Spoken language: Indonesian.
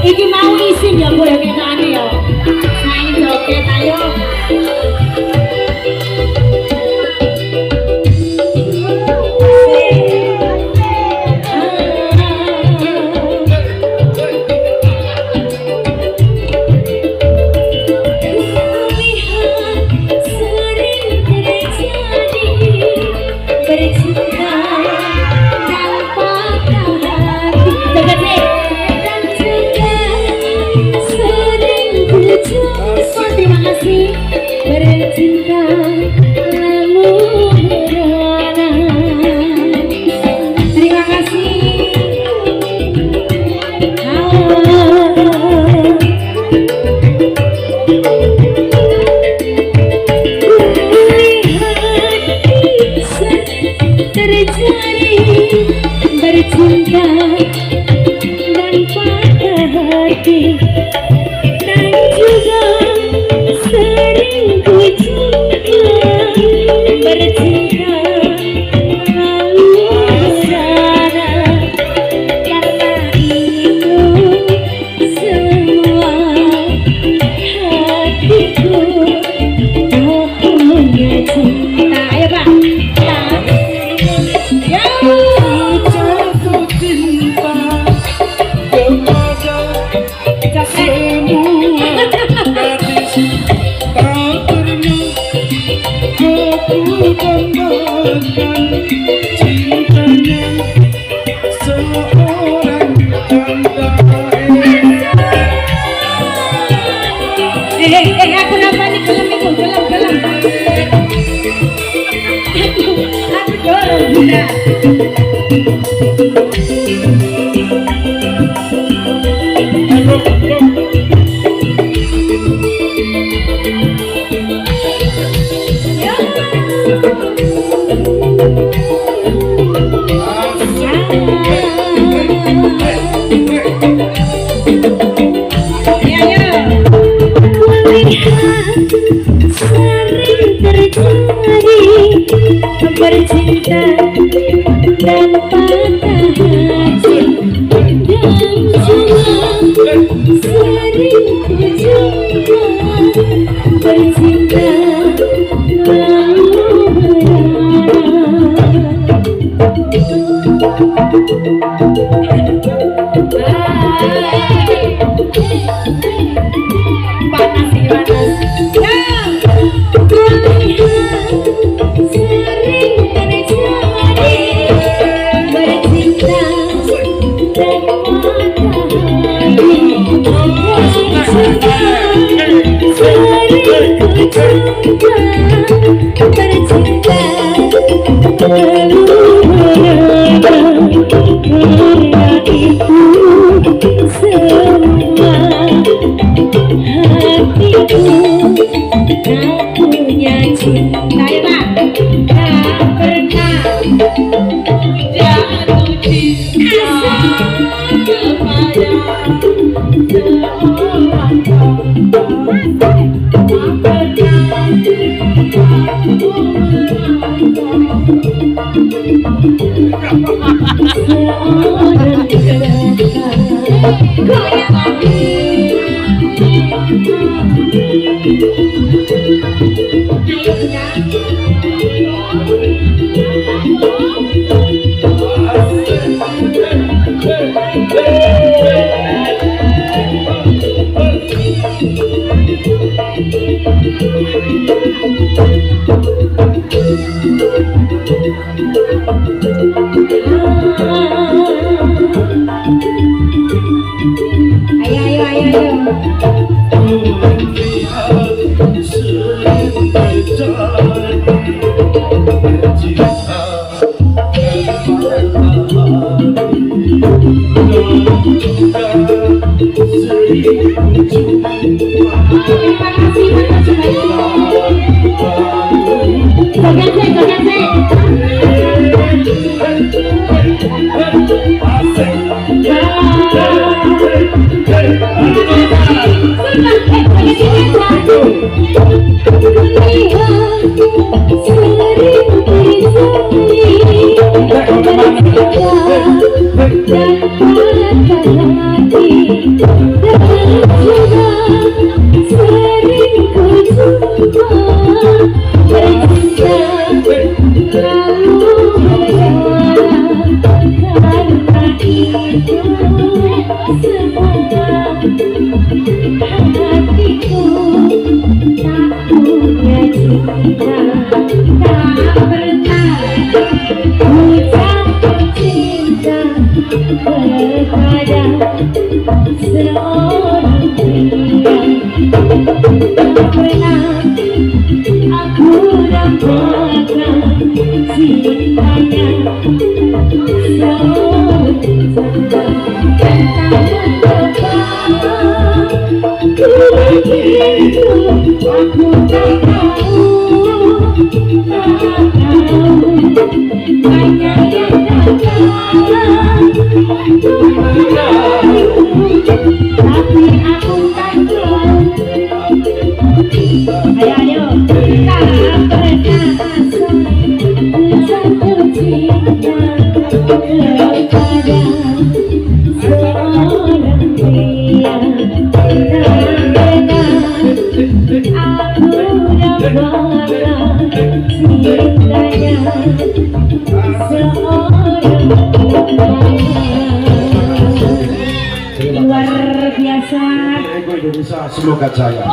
Iki mau isin ya boleh ketane ya. Main joget ayo. Terima kasih bercinta lalu merana. Terima kasih. Terjadi bercinta dan patah hati. Sering ku juga bercinta lalu bersana. Karena itu semua hatiku tak punya cinta. Ayo Pak. Jatuh cinta kepada semua gadis. Aku banggakan cintanya seorang janda. Aku napa nih kelam itu kelam. Aku dorong bunda. Sering terjadi bercinta dan patah hati. Dan juga sering berjumpa bercinta lalu panas sih panas. Sering terjadi bercinta dan dan Luar biasa. Ego Indonesia semoga jaya.